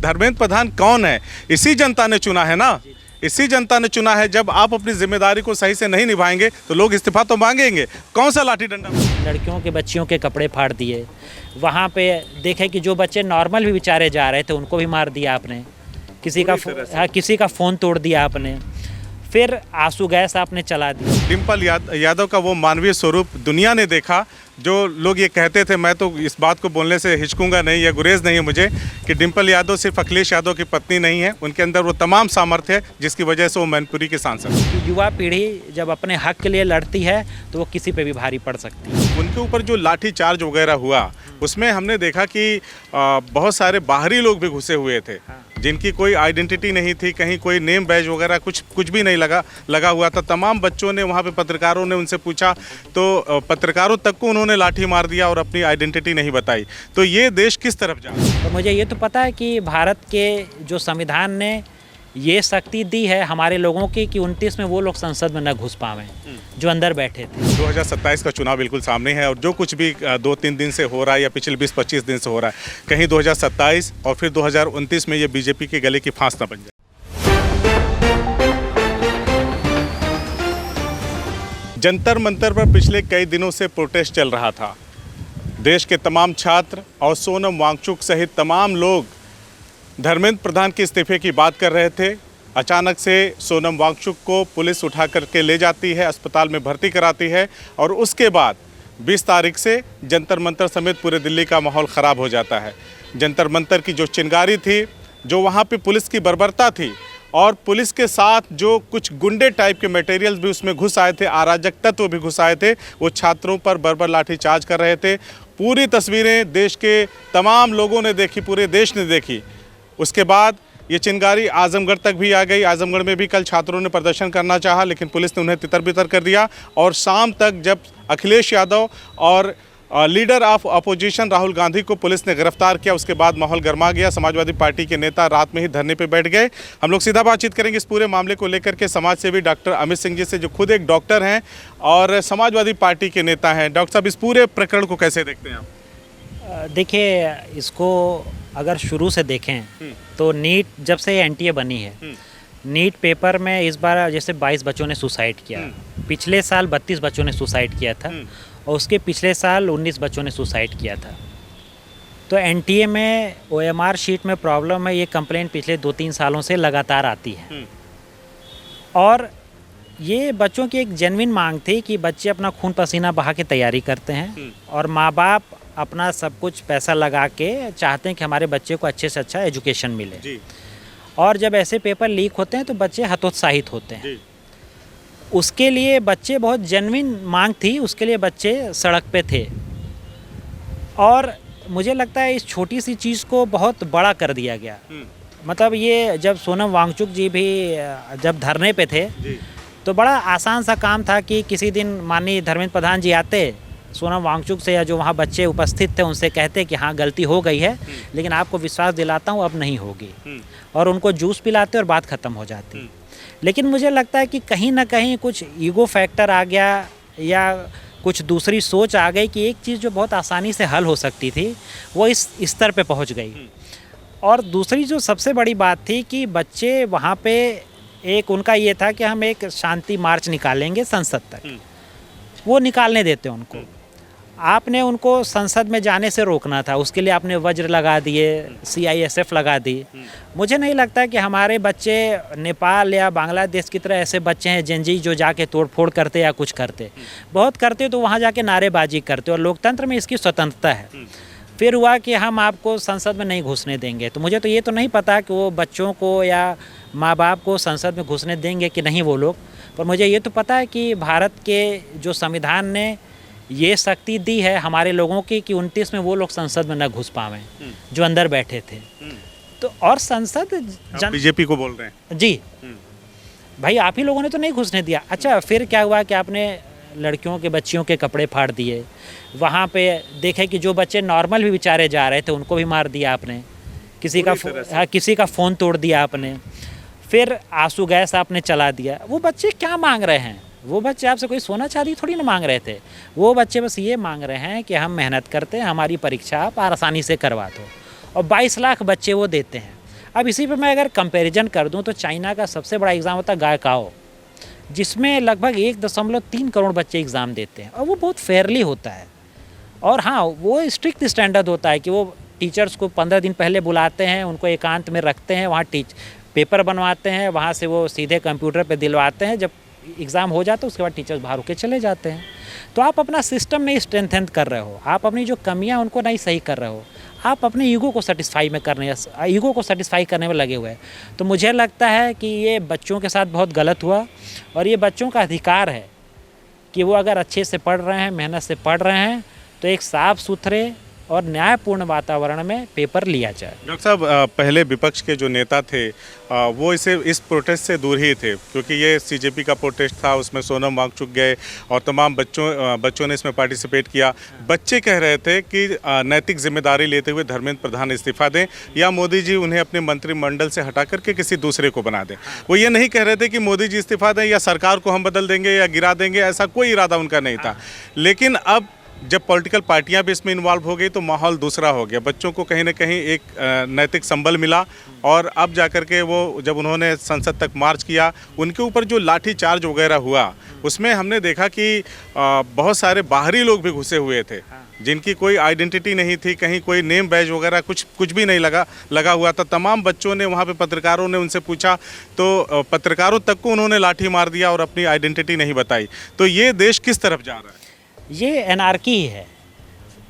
धर्मेंद्र प्रधान कौन है? इसी जनता ने चुना है ना, इसी जनता ने चुना है। जब आप अपनी जिम्मेदारी को सही से नहीं निभाएंगे तो लोग इस्तीफा तो मांगेंगे। कौन सा लाठी डंडा? लड़कियों के बच्चियों के कपड़े फाड़ दिए, वहाँ पे देखे कि जो बच्चे नॉर्मल भी बेचारे जा रहे थे उनको भी मार दिया आपने, किसी का फ़ोन तोड़ दिया आपने, फिर आंसू गैस आपने चला दिया। डिम्पल यादव का वो मानवीय स्वरूप दुनिया ने देखा। जो लोग ये कहते थे, मैं तो इस बात को बोलने से हिचकूंगा नहीं या गुरेज नहीं है मुझे, कि डिम्पल यादव सिर्फ अखिलेश यादव की पत्नी नहीं है, उनके अंदर वो तमाम सामर्थ्य है जिसकी वजह से वो मैनपुरी के सांसद हैं। युवा पीढ़ी जब अपने हक के लिए लड़ती है तो वो किसी पे भी भारी पड़ सकती है। उनके ऊपर जो लाठी चार्ज वगैरह हुआ उसमें हमने देखा कि बहुत सारे बाहरी लोग भी घुसे हुए थे, जिनकी कोई आइडेंटिटी नहीं थी, कहीं कोई नेम बैज वगैरह कुछ भी नहीं लगा हुआ था। तमाम बच्चों ने वहाँ पे, पत्रकारों ने उनसे पूछा तो पत्रकारों तक को उन्होंने लाठी मार दिया और अपनी आइडेंटिटी नहीं बताई। तो ये देश किस तरफ जा रहा है? तो मुझे ये तो पता है कि भारत के जो संविधान ने ये शक्ति दी है हमारे लोगों की कि 29 में वो लोग संसद में न घुस पावें जो अंदर बैठे थे। 2027 का चुनाव बिल्कुल सामने है और जो कुछ भी 2-3 दिन से हो रहा है या पिछले 20-25 दिन से हो रहा है, कहीं 2027 और फिर 2029 में ये बीजेपी के गले की फांस न बन जाए। जंतर मंतर पर पिछले कई दिनों से प्रोटेस्ट चल रहा था। देश के तमाम छात्र और सोनम वांगचुक सहित तमाम लोग धर्मेंद्र प्रधान के इस्तीफे की बात कर रहे थे। अचानक से सोनम वांगचुक को पुलिस उठा करके ले जाती है, अस्पताल में भर्ती कराती है और उसके बाद 20 तारीख से जंतर मंतर समेत पूरे दिल्ली का माहौल ख़राब हो जाता है। जंतर मंतर की जो चिंगारी थी, जो वहाँ पे पुलिस की बर्बरता थी और पुलिस के साथ जो कुछ गुंडे टाइप के मटेरियल्स भी उसमें घुस आए थे, अराजक तत्व भी घुस आए थे, वो छात्रों पर बर्बर लाठीचार्ज कर रहे थे। पूरी तस्वीरें देश के तमाम लोगों ने देखी, पूरे देश ने देखी। उसके बाद ये चिंगारी आजमगढ़ तक भी आ गई। आजमगढ़ में भी कल छात्रों ने प्रदर्शन करना चाहा, लेकिन पुलिस ने उन्हें तितर बितर कर दिया। और शाम तक जब अखिलेश यादव और leader of opposition Rahul Gandhi को पुलिस ने गिरफ्तार किया, उसके बाद माहौल गर्मा गया। समाजवादी पार्टी के नेता रात में ही धरने पे बैठ गए। हम लोग सीधा बातचीत करेंगे इस पूरे मामले को लेकर के समाज सेवी डॉक्टर अमित सिंह जी से, जो खुद एक डॉक्टर हैं और समाजवादी पार्टी के नेता हैं। डॉक्टर साहब, इस पूरे प्रकरण को कैसे देखते हैं आप? देखिए, इसको अगर शुरू से देखें तो नीट जब से एनटीए बनी है, नीट पेपर में इस बार जैसे 22 बच्चों ने सुसाइड किया, पिछले साल 32 बच्चों ने सुसाइड किया था और उसके पिछले साल 19 बच्चों ने सुसाइड किया था। तो एनटीए में ओएमआर शीट में प्रॉब्लम है, ये कंप्लेंट पिछले 2-3 सालों से लगातार आती है। और ये बच्चों की एक जेन्युइन मांग थी कि बच्चे अपना खून पसीना बहा के तैयारी करते हैं और माँ बाप अपना सब कुछ पैसा लगा के चाहते हैं कि हमारे बच्चे को अच्छे से अच्छा एजुकेशन मिले जी। और जब ऐसे पेपर लीक होते हैं तो बच्चे हतोत्साहित होते हैं जी। उसके लिए बच्चे, बहुत जेन्युइन मांग थी, उसके लिए बच्चे सड़क पे थे। और मुझे लगता है इस छोटी सी चीज़ को बहुत बड़ा कर दिया गया। मतलब ये जब सोनम वांगचुक जी भी जब धरने पे थे तो बड़ा आसान सा काम था कि किसी दिन माननीय धर्मेंद्र प्रधान जी आते, सोनम वांगचुक से या जो वहाँ बच्चे उपस्थित थे उनसे कहते कि हाँ गलती हो गई है, लेकिन आपको विश्वास दिलाता हूँ अब नहीं होगी, और उनको जूस पिलाते और बात ख़त्म हो जाती। लेकिन मुझे लगता है कि कहीं ना कहीं कुछ ईगो फैक्टर आ गया या कुछ दूसरी सोच आ गई कि एक चीज़ जो बहुत आसानी से हल हो सकती थी वो इस स्तर पे पहुँच गई। और दूसरी जो सबसे बड़ी बात थी कि बच्चे वहाँ पे, एक उनका ये था कि हम एक शांति मार्च निकालेंगे संसद तक, वो निकालने देते उनको। आपने उनको संसद में जाने से रोकना था, उसके लिए आपने वज्र लगा दिए, CISF लगा दी। मुझे नहीं लगता कि हमारे बच्चे नेपाल या बांग्लादेश की तरह ऐसे बच्चे हैं जेनजी जो जाके तोड़फोड़ करते या कुछ करते। बहुत करते तो वहाँ जाके नारेबाजी करते, और लोकतंत्र में इसकी स्वतंत्रता है। फिर हुआ कि हम आपको संसद में नहीं घुसने देंगे, तो मुझे तो ये तो नहीं पता कि वो बच्चों को या माँ बाप को संसद में घुसने देंगे कि नहीं वो लोग, पर मुझे ये तो पता है कि भारत के जो संविधान ने ये शक्ति दी है हमारे लोगों की कि 29 में वो लोग संसद में न घुस पावें जो अंदर बैठे थे। तो और संसद बीजेपी को बोल रहे हैं जी, भाई आप ही लोगों ने तो नहीं घुसने दिया। अच्छा, फिर क्या हुआ कि आपने लड़कियों के बच्चियों के कपड़े फाड़ दिए, वहाँ पे देखे कि जो बच्चे नॉर्मल भी बेचारे जा रहे थे उनको भी मार दिया आपने, किसी का फ़ोन तोड़ दिया आपने, फिर आंसू गैस आपने चला दिया। वो बच्चे क्या मांग रहे हैं? वो बच्चे आपसे कोई सोना चांदी थोड़ी ना मांग रहे थे। वो बच्चे बस ये मांग रहे हैं कि हम मेहनत करते हैं, हमारी परीक्षा आप आसानी से करवा दो, और 22 लाख बच्चे वो देते हैं। अब इसी पे मैं अगर कंपैरिजन कर दूं तो चाइना का सबसे बड़ा एग्ज़ाम होता है गायकाओ, जिसमें लगभग 1.3 करोड़ बच्चे एग्ज़ाम देते हैं और वो बहुत फेयरली होता है। और हाँ, वो स्ट्रिक्ट स्टैंडर्ड होता है कि वो टीचर्स को 15 दिन पहले बुलाते हैं, उनको एकांत में रखते हैं, वहाँ पेपर बनवाते हैं, वहाँ से वो सीधे कंप्यूटर पे दिलवाते हैं, जब एग्ज़ाम हो जाता है उसके बाद टीचर्स बाहर होके चले जाते हैं। तो आप अपना सिस्टम नहीं स्ट्रेंथन कर रहे हो, आप अपनी जो कमियाँ उनको नहीं सही कर रहे हो, आप अपने ईगो को सेटिस्फाई करने में लगे हुए हैं। तो मुझे लगता है कि ये बच्चों के साथ बहुत गलत हुआ और ये बच्चों का अधिकार है कि वो अगर अच्छे से पढ़ रहे हैं, मेहनत से पढ़ रहे हैं, तो एक साफ़ सुथरे और न्यायपूर्ण वातावरण में पेपर लिया जाए। डॉक्टर साहब, पहले विपक्ष के जो नेता थे वो इस प्रोटेस्ट से दूर ही थे, क्योंकि ये सीजेपी का प्रोटेस्ट था, उसमें सोनम वांगचुक गए और तमाम बच्चों ने इसमें पार्टिसिपेट किया। बच्चे कह रहे थे कि नैतिक जिम्मेदारी लेते हुए धर्मेंद्र प्रधान इस्तीफा दें या मोदी जी उन्हें अपने मंत्रिमंडल से हटा करके किसी दूसरे को बना दें। वो ये नहीं कह रहे थे कि मोदी जी इस्तीफा दें या सरकार को हम बदल देंगे या गिरा देंगे, ऐसा कोई इरादा उनका नहीं था। लेकिन अब जब पॉलिटिकल पार्टियां भी इसमें इन्वॉल्व हो गई तो माहौल दूसरा हो गया। बच्चों को कहीं ना कहीं एक नैतिक संबल मिला और अब जाकर के वो जब उन्होंने संसद तक मार्च किया, उनके ऊपर जो लाठी चार्ज वगैरह हुआ उसमें हमने देखा कि बहुत सारे बाहरी लोग भी घुसे हुए थे, जिनकी कोई आइडेंटिटी नहीं थी, कहीं कोई नेम बैज वगैरह कुछ भी नहीं लगा हुआ था। तमाम बच्चों ने वहाँ पे पत्रकारों ने उनसे पूछा तो पत्रकारों तक को उन्होंने लाठी मार दिया और अपनी आइडेंटिटी नहीं बताई। तो ये देश किस तरफ जा रहा है? ये एनार्की ही है।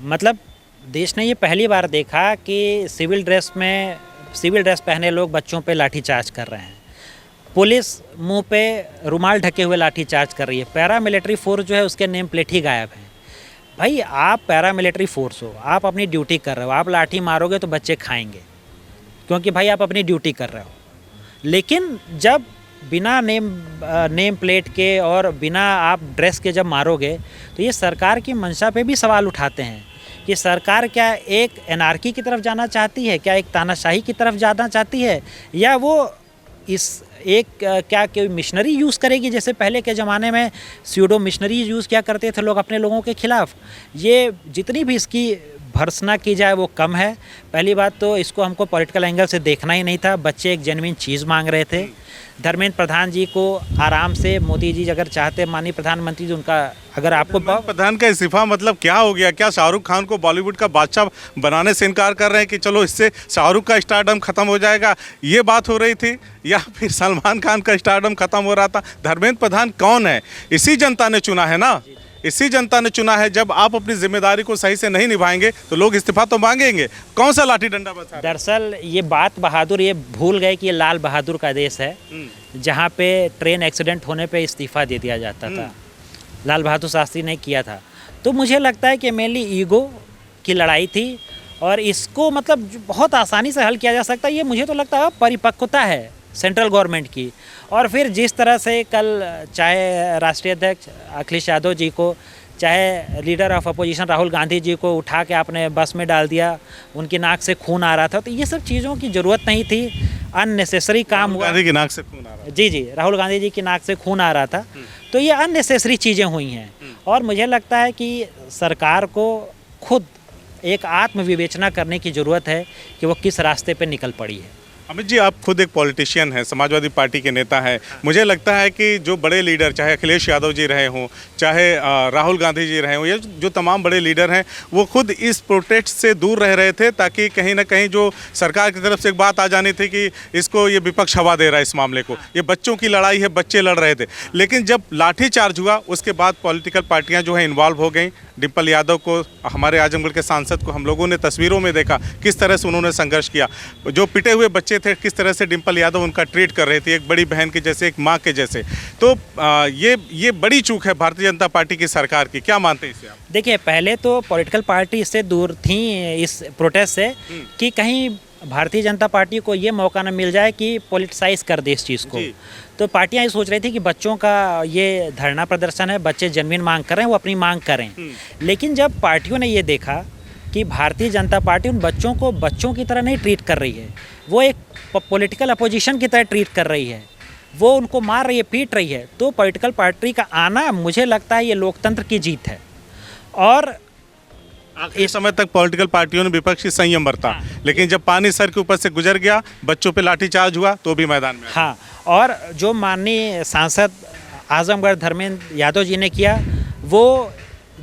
मतलब देश ने ये पहली बार देखा कि सिविल ड्रेस पहने लोग बच्चों पे लाठीचार्ज कर रहे हैं, पुलिस मुंह पे रुमाल ढके हुए लाठीचार्ज कर रही है, पैरामिलिट्री फोर्स जो है उसके नेम प्लेट ही गायब है। भाई आप पैरामिलिट्री फोर्स हो, आप अपनी ड्यूटी कर रहे हो, आप लाठी मारोगे तो बच्चे खाएंगे, क्योंकि भाई आप अपनी ड्यूटी कर रहे हो। लेकिन जब बिना नेम प्लेट के और बिना आप ड्रेस के जब मारोगे तो ये सरकार की मंशा पे भी सवाल उठाते हैं कि सरकार क्या एक एनार्की की तरफ जाना चाहती है, क्या एक तानाशाही की तरफ जाना चाहती है, या वो इस क्या कोई मिशनरी यूज़ करेगी, जैसे पहले के ज़माने में स्यूडो मिशनरी यूज़ किया करते थे लोग अपने लोगों के खिलाफ। ये जितनी भी इसकी भर्त्सना की जाए वो कम है। पहली बात तो इसको हमको पॉलिटिकल एंगल से देखना ही नहीं था, बच्चे एक जेन्युइन चीज़ मांग रहे थे। धर्मेंद्र प्रधान जी को आराम से मोदी जी अगर चाहते, माननीय प्रधानमंत्री जी, उनका अगर आपको प्रधान का इस्तीफा मतलब क्या हो गया? क्या शाहरुख खान को बॉलीवुड का बादशाह बनाने से इनकार कर रहे हैं कि चलो इससे शाहरुख का स्टारडम खत्म हो जाएगा, ये बात हो रही थी, या फिर सलमान खान का स्टारडम खत्म हो रहा था? धर्मेंद्र प्रधान कौन है? इसी जनता ने चुना है ना, इसी जनता ने चुना है। जब आप अपनी जिम्मेदारी को सही से नहीं निभाएंगे तो लोग इस्तीफा तो मांगेंगे। कौन सा लाठी डंडा बचा? दरअसल ये बात बहादुर, ये भूल गए कि ये लाल बहादुर का देश है, जहाँ पे ट्रेन एक्सीडेंट होने पे इस्तीफा दे दिया जाता था। लाल बहादुर शास्त्री ने किया था। तो मुझे लगता है कि मेनली ईगो की लड़ाई थी और इसको मतलब बहुत आसानी से हल किया जा सकता है। ये मुझे तो लगता है परिपक्वता है सेंट्रल गवर्नमेंट की। और फिर जिस तरह से कल चाहे राष्ट्रीय अध्यक्ष अखिलेश यादव जी को, चाहे leader of opposition Rahul Gandhi ji को उठा के आपने बस में डाल दिया, उनकी नाक से खून आ रहा था, तो ये सब चीज़ों की ज़रूरत नहीं थी, अननेसेसरी काम हुआ। गांधी की नाक से खून आ रहा था? जी, राहुल गांधी जी की नाक से खून आ रहा था। तो ये अननेसेसरी चीज़ें हुई हैं और मुझे लगता है कि सरकार को खुद एक आत्मविवेचना करने की ज़रूरत है कि वो किस रास्ते पर निकल पड़ी है। अमित जी, आप खुद एक पॉलिटिशियन हैं, समाजवादी पार्टी के नेता हैं। मुझे लगता है कि जो बड़े लीडर, चाहे अखिलेश यादव जी रहे हों, चाहे राहुल गांधी जी रहे हों, ये जो तमाम बड़े लीडर हैं, वो खुद इस प्रोटेस्ट से दूर रह रहे थे, ताकि कहीं ना कहीं जो सरकार की तरफ से एक बात आ जानी थी कि इसको ये विपक्ष हवा दे रहा है इस मामले को, ये बच्चों की लड़ाई है, बच्चे लड़ रहे थे। लेकिन जब लाठीचार्ज हुआ उसके बाद पॉलिटिकल पार्टियाँ जो हैं इन्वॉल्व हो गई। डिम्पल यादव को, हमारे आजमगढ़ के सांसद को हम लोगों ने तस्वीरों में देखा किस तरह से उन्होंने संघर्ष किया। जो पिटे हुए बच्चे थे, किस तरह से डिम्पल यादव उनका ट्रीट कर रही थी, एक बड़ी बहन के जैसे, एक माँ के जैसे। तो ये बड़ी चूक है भारतीय जनता पार्टी की सरकार की। क्या मानते हैं इसे आप? देखिए, पहले तो पॉलिटिकल पार्टी इससे दूर थी इस प्रोटेस्ट से कि कहीं भारतीय जनता पार्टी को ये मौका न मिल जाए कि पॉलिटिसाइज कर दे इस चीज़ को। तो पार्टियां ये सोच रही थी कि बच्चों का ये धरना प्रदर्शन है, बच्चे जेन्युइन मांग कर रहे हैं, वो अपनी मांग करें। लेकिन जब पार्टियों ने ये देखा कि भारतीय जनता पार्टी उन बच्चों को बच्चों की तरह नहीं ट्रीट कर रही है, वो एक पॉलिटिकल अपोजिशन की तरह ट्रीट कर रही है, वो उनको मार रही है, पीट रही है, तो पॉलिटिकल पार्टी का आना, मुझे लगता है ये लोकतंत्र की जीत है। और आखिरी समय तक पॉलिटिकल पार्टियों ने विपक्षी संयम बरता, लेकिन जब पानी सर के ऊपर से गुजर गया, बच्चों पे लाठीचार्ज हुआ तो भी मैदान में। हाँ, और जो माननीय सांसद आजमगढ़ धर्मेंद्र यादव जी ने किया, वो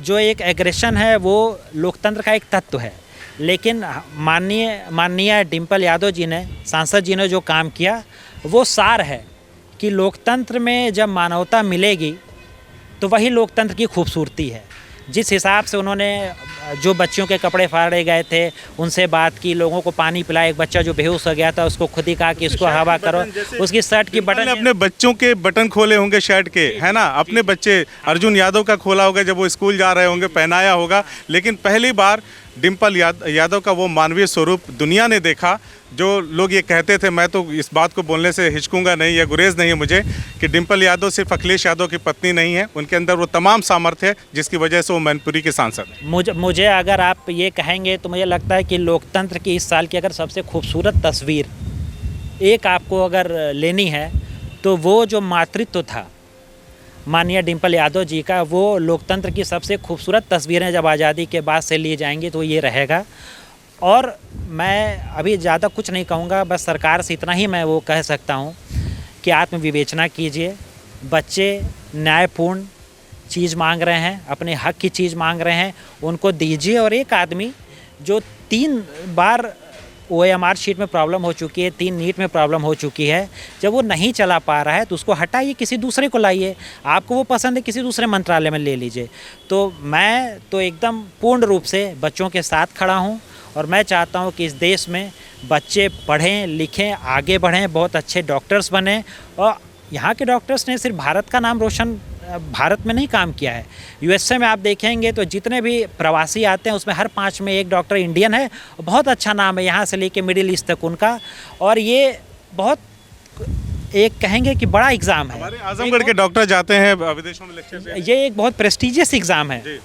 जो एक एग्रेशन है वो लोकतंत्र का एक तत्व है, लेकिन माननीय डिम्पल यादव जी ने, सांसद जी ने जो काम किया वो सार है कि लोकतंत्र में जब मानवता मिलेगी तो वही लोकतंत्र की खूबसूरती है। जिस हिसाब से उन्होंने जो बच्चों के कपड़े फाड़े गए थे उनसे बात की, लोगों को पानी पिलाया, एक बच्चा जो बेहोश हो गया था उसको खुद ही कहा कि इसको हवा करो, उसकी शर्ट की बटन, अपने बच्चों के बटन खोले होंगे शर्ट के, है ना, अपने बच्चे अर्जुन यादव का खोला होगा जब वो स्कूल जा रहे होंगे, पहनाया होगा। लेकिन पहली बार डिम्पल यादव का वो मानवीय स्वरूप दुनिया ने देखा। जो लोग ये कहते थे, मैं तो इस बात को बोलने से हिचकूंगा नहीं या गुरेज नहीं है मुझे, कि डिम्पल यादव सिर्फ अखिलेश यादव की पत्नी नहीं है, उनके अंदर वो तमाम सामर्थ्य है जिसकी वजह से वो मैनपुरी के सांसद है। मुझे अगर आप ये कहेंगे तो मुझे लगता है कि लोकतंत्र की इस साल की अगर सबसे खूबसूरत तस्वीर एक आपको अगर लेनी है तो वो जो मातृत्व था माननीय डिम्पल यादव जी का, वो लोकतंत्र की सबसे खूबसूरत तस्वीरें जब आज़ादी के बाद से ली जाएंगी तो ये रहेगा। और मैं अभी ज़्यादा कुछ नहीं कहूँगा, बस सरकार से इतना ही मैं वो कह सकता हूँ कि आत्मविवेचना कीजिए। बच्चे न्यायपूर्ण चीज़ मांग रहे हैं, अपने हक की चीज़ मांग रहे हैं, उनको दीजिए। और एक आदमी जो 3 बार OMR शीट में प्रॉब्लम हो चुकी है, 3 नीट में प्रॉब्लम हो चुकी है, जब वो नहीं चला पा रहा है तो उसको हटाइए, किसी दूसरे को लाइए। आपको वो पसंद है, किसी दूसरे मंत्रालय में ले लीजिए। तो मैं तो एकदम पूर्ण रूप से बच्चों के साथ खड़ा हूँ और मैं चाहता हूँ कि इस देश में बच्चे पढ़ें लिखें, आगे बढ़ें, बहुत अच्छे डॉक्टर्स बने। और यहाँ के डॉक्टर्स ने सिर्फ भारत का नाम रोशन भारत में नहीं काम किया है, USA में आप देखेंगे तो जितने भी प्रवासी आते हैं उसमें हर 5 में 1 डॉक्टर इंडियन है। बहुत अच्छा नाम है यहाँ से लेके मिडिल ईस्ट तक उनका। और ये बहुत एक कहेंगे कि बड़ा एग्ज़ाम है। हमारे आजमगढ़ के डॉक्टर जाते हैं विदेशों में लेक्चर देने। ये एक बहुत प्रेस्टिजियस एग्ज़ाम है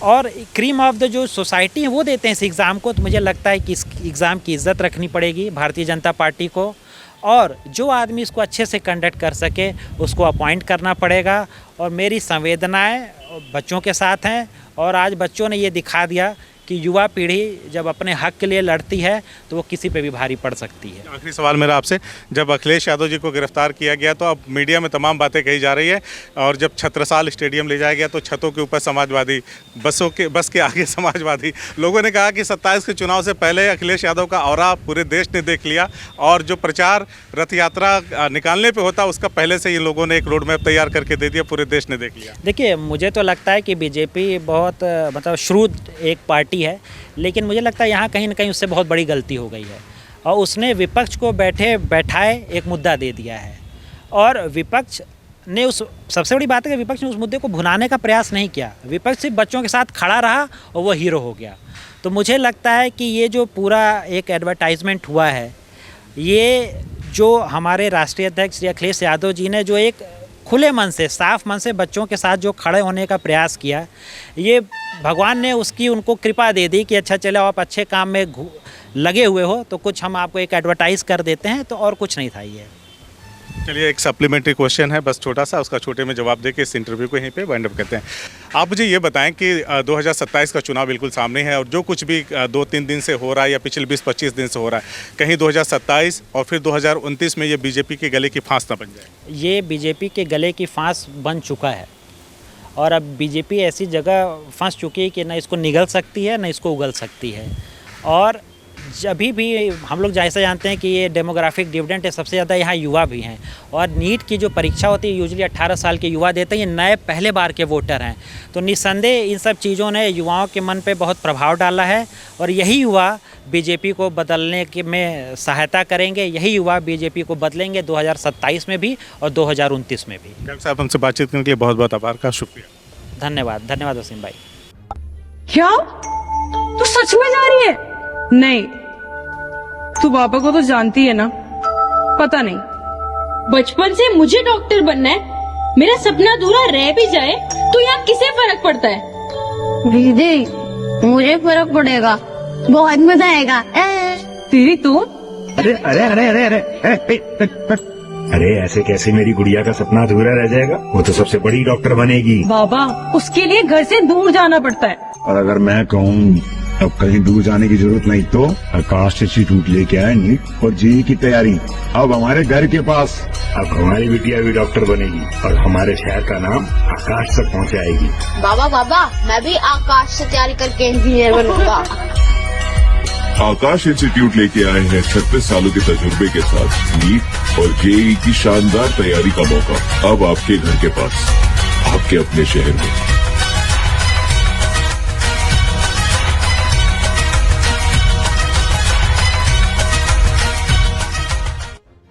और क्रीम ऑफ द जो सोसाइटी है वो देते हैं इस एग्ज़ाम को। तो मुझे लगता है कि इस एग्ज़ाम की इज़्ज़त रखनी पड़ेगी भारतीय जनता पार्टी को, और जो आदमी इसको अच्छे से कंडक्ट कर सके उसको अपॉइंट करना पड़ेगा। और मेरी संवेदनाएं बच्चों के साथ हैं और आज बच्चों ने ये दिखा दिया कि युवा पीढ़ी जब अपने हक के लिए लड़ती है तो वो किसी पे भी भारी पड़ सकती है। आखिरी सवाल मेरा आपसे, जब अखिलेश यादव जी को गिरफ्तार किया गया तो अब मीडिया में तमाम बातें कही जा रही है, और जब छत्रसाल स्टेडियम ले जाया गया तो छतों के ऊपर समाजवादी, बस के आगे समाजवादी, लोगों ने कहा कि 27 के चुनाव से पहले अखिलेश यादव का ऑरा पूरे देश ने देख लिया, और जो प्रचार रथ यात्रा निकालने पर होता उसका पहले से ही लोगों ने एक रोड मैप तैयार करके दे दिया, पूरे देश ने देख लिया। देखिए, मुझे तो लगता है कि बीजेपी बहुत मतलब श्रूद एक पार्टी है, लेकिन मुझे लगता है यहाँ कहीं ना कहीं उससे बहुत बड़ी गलती हो गई है और उसने विपक्ष को बैठाए एक मुद्दा दे दिया है। और विपक्ष ने सबसे बड़ी बात है कि विपक्ष ने उस मुद्दे को भुनाने का प्रयास नहीं किया। विपक्ष सिर्फ बच्चों के साथ खड़ा रहा और वो हीरो हो गया। तो मुझे लगता है कि ये जो पूरा एक एडवर्टाइजमेंट हुआ है, ये जो हमारे राष्ट्रीय अध्यक्ष श्री अखिलेश यादव जी ने जो एक खुले मन से, साफ मन से बच्चों के साथ जो खड़े होने का प्रयास किया, ये भगवान ने उसकी उनको कृपा दे दी कि अच्छा चलो आप अच्छे काम में लगे हुए हो तो कुछ हम आपको एक एडवर्टाइज़ कर देते हैं, तो और कुछ नहीं था ये। चलिए, एक सप्लीमेंट्री क्वेश्चन है बस छोटा सा, उसका छोटे में जवाब देके इस इंटरव्यू को यहीं पे वाइंड अप करते हैं। आप मुझे ये बताएं कि 2027 का चुनाव बिल्कुल सामने है और जो कुछ भी 2-3 दिन से हो रहा है या पिछले 20-25 दिन से हो रहा है, कहीं 2027 और फिर 2029 में ये बीजेपी के गले की फांस ना बन जाए? ये बीजेपी के गले की फांस बन चुका है और अब बीजेपी ऐसी जगह फंस चुकी है कि न इसको निगल सकती है न इसको उगल सकती है। और जब भी हम लोग जैसा जानते हैं कि ये डेमोग्राफिक डिविडेंड है, सबसे ज़्यादा यहाँ युवा भी हैं और नीट की जो परीक्षा होती है यूजुअली 18 साल के युवा देते हैं, ये नए पहले बार के वोटर हैं। तो निस्संदेह इन सब चीज़ों ने युवाओं के मन पे बहुत प्रभाव डाला है और यही युवा बीजेपी को बदलने के में सहायता करेंगे, यही युवा बीजेपी को बदलेंगे 2027 में भी और 2029 में भी। डॉक्टर साहब, हमसे बातचीत करने के लिए बहुत बहुत आभार का शुक्रिया। धन्यवाद वसीम भाई। क्या तू सच में जा रही है? नहीं, तू पापा को तो जानती है ना। पता नहीं, बचपन से मुझे डॉक्टर बनना है, मेरा सपना अधूरा रह भी जाए तो यहाँ किसे फर्क पड़ता है? दीदी, मुझे फर्क पड़ेगा, बहुत मजा आएगा। तेरी तो अरे अरे अरे अरे अरे अरे ऐसे कैसे मेरी गुड़िया का सपना अधूरा रह जाएगा? वो तो सबसे बड़ी डॉक्टर बनेगी। बाबा, उसके लिए घर से दूर जाना पड़ता है। और अगर मैं कहूँ अब कहीं दूर जाने की जरूरत नहीं तो आकाश इंस्टीट्यूट लेके आए नीट और जेई की तैयारी अब हमारे घर के पास। अब हमारी बिटिया भी डॉक्टर बनेगी और हमारे शहर का नाम आकाश तक पहुंचाएगी। बाबा बाबा मैं भी आकाश से तैयारी करके इंजीनियर बनूंगा। आकाश इंस्टीट्यूट लेके आए हैं 36 सालों के तजुर्बे के साथ नीट और जेई की शानदार तैयारी का मौका अब आपके घर के पास, आपके अपने शहर में।